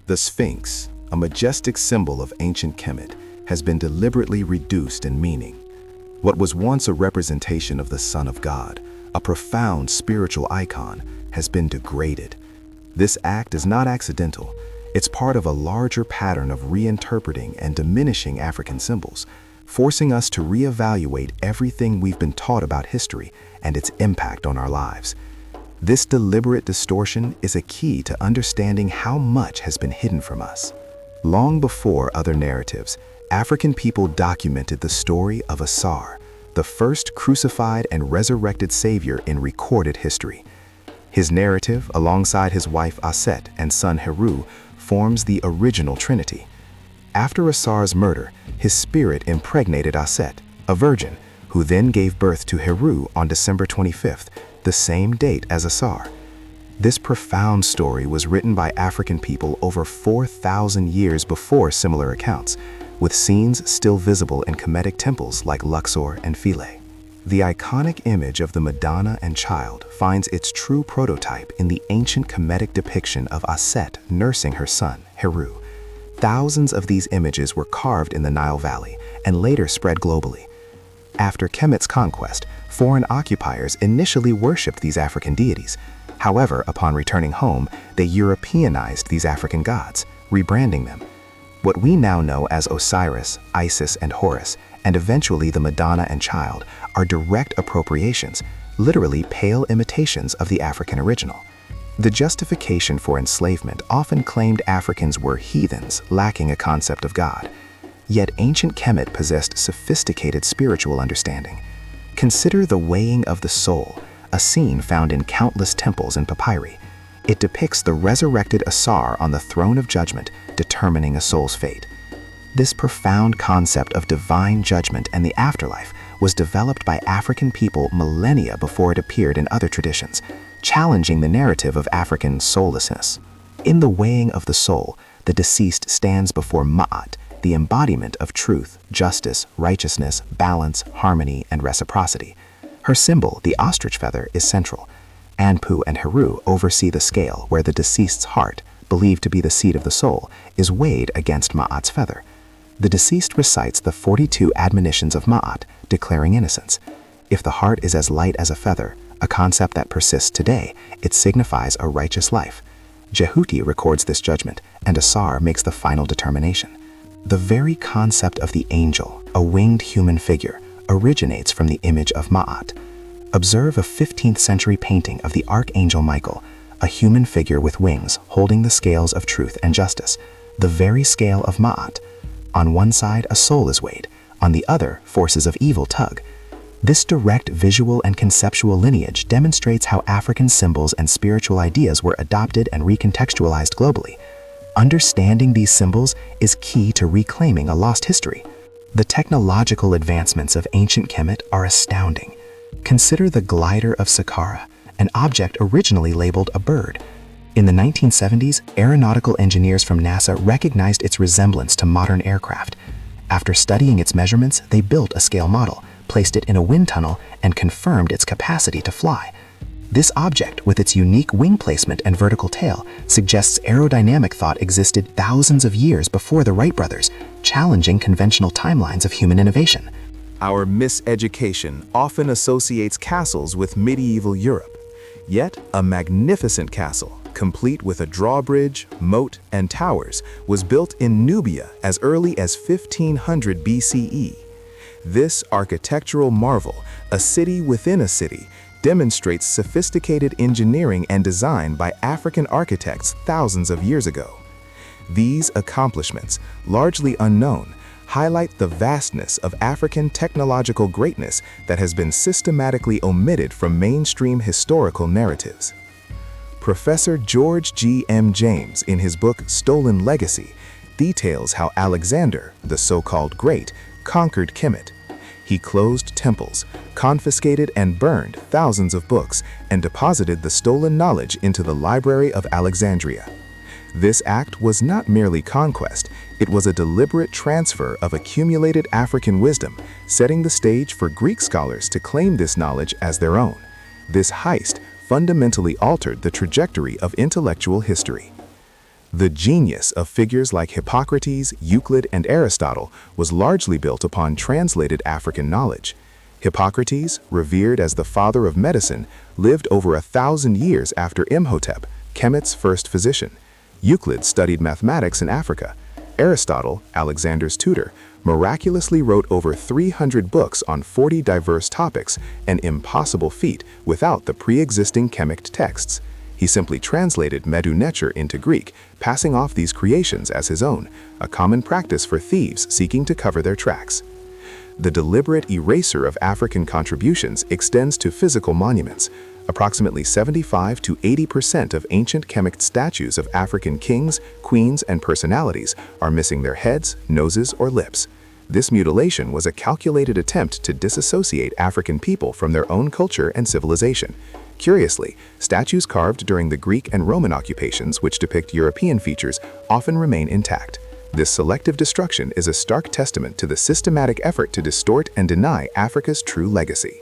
The Sphinx, a majestic symbol of ancient Kemet, has been deliberately reduced in meaning. What was once a representation of the Son of God, a profound spiritual icon, has been degraded. This act is not accidental. It's part of a larger pattern of reinterpreting and diminishing African symbols, forcing us to reevaluate everything we've been taught about history and its impact on our lives. This deliberate distortion is a key to understanding how much has been hidden from us. Long before other narratives, African people documented the story of Asar, the first crucified and resurrected savior in recorded history. His narrative, alongside his wife Aset and son Heru, forms the original Trinity. After Asar's murder, his spirit impregnated Aset, a virgin, who then gave birth to Heru on December 25th, the same date as Asar. This profound story was written by African people over 4,000 years before similar accounts, with scenes still visible in Kemetic temples like Luxor and Philae. The iconic image of the Madonna and Child finds its true prototype in the ancient Kemetic depiction of Aset nursing her son, Heru. Thousands of these images were carved in the Nile Valley and later spread globally. After Kemet's conquest, foreign occupiers initially worshipped these African deities. However, upon returning home, they Europeanized these African gods, rebranding them. What we now know as Osiris, Isis, and Horus, and eventually the Madonna and Child, are direct appropriations, literally pale imitations of the African original. The justification for enslavement often claimed Africans were heathens lacking a concept of God. Yet ancient Kemet possessed sophisticated spiritual understanding. Consider the weighing of the soul, a scene found in countless temples and papyri. It depicts the resurrected Asar on the throne of judgment, determining a soul's fate. This profound concept of divine judgment and the afterlife was developed by African people millennia before it appeared in other traditions, challenging the narrative of African soullessness. In the weighing of the soul, the deceased stands before Ma'at, the embodiment of truth, justice, righteousness, balance, harmony, and reciprocity. Her symbol, the ostrich feather, is central. Anpu and Heru oversee the scale where the deceased's heart, believed to be the seat of the soul, is weighed against Ma'at's feather. The deceased recites the 42 admonitions of Ma'at, declaring innocence. If the heart is as light as a feather, a concept that persists today, it signifies a righteous life. Jehuti records this judgment, and Asar makes the final determination. The very concept of the angel, a winged human figure, originates from the image of Ma'at. Observe a 15th century painting of the Archangel Michael, a human figure with wings holding the scales of truth and justice, the very scale of Ma'at. On one side, a soul is weighed, on the other, forces of evil tug. This direct visual and conceptual lineage demonstrates how African symbols and spiritual ideas were adopted and recontextualized globally. Understanding these symbols is key to reclaiming a lost history. The technological advancements of ancient Kemet are astounding. Consider the glider of Saqqara, an object originally labeled a bird. In the 1970s, aeronautical engineers from NASA recognized its resemblance to modern aircraft. After studying its measurements, they built a scale model, placed it in a wind tunnel, and confirmed its capacity to fly. This object, with its unique wing placement and vertical tail, suggests aerodynamic thought existed thousands of years before the Wright brothers, challenging conventional timelines of human innovation. Our miseducation often associates castles with medieval Europe. Yet, a magnificent castle, complete with a drawbridge, moat, and towers, was built in Nubia as early as 1500 BCE. This architectural marvel, a city within a city, demonstrates sophisticated engineering and design by African architects thousands of years ago. These accomplishments, largely unknown, highlight the vastness of African technological greatness that has been systematically omitted from mainstream historical narratives. Professor George G. M. James, in his book Stolen Legacy, details how Alexander, the so-called Great, conquered Kemet. He closed temples, confiscated and burned thousands of books, and deposited the stolen knowledge into the Library of Alexandria. This act was not merely conquest, it was a deliberate transfer of accumulated African wisdom, setting the stage for Greek scholars to claim this knowledge as their own. This heist fundamentally altered the trajectory of intellectual history. The genius of figures like Hippocrates, Euclid, and Aristotle was largely built upon translated African knowledge. Hippocrates, revered as the father of medicine, lived over 1,000 years after Imhotep, Kemet's first physician. Euclid studied mathematics in Africa. Aristotle, Alexander's tutor, miraculously wrote over 300 books on 40 diverse topics, an impossible feat without the pre-existing Kemet texts. He simply translated MADONNA'S into Greek, passing off these creations as his own, a common practice for thieves seeking to cover their tracks. The deliberate erasure of African contributions extends to physical monuments. Approximately 75 to 80% of ancient Kemet statues of African kings, queens, and personalities are missing their heads, noses, or lips. This mutilation was a calculated attempt to disassociate African people from their own culture and civilization. Curiously, statues carved during the Greek and Roman occupations, which depict European features, often remain intact. This selective destruction is a stark testament to the systematic effort to distort and deny Africa's true legacy.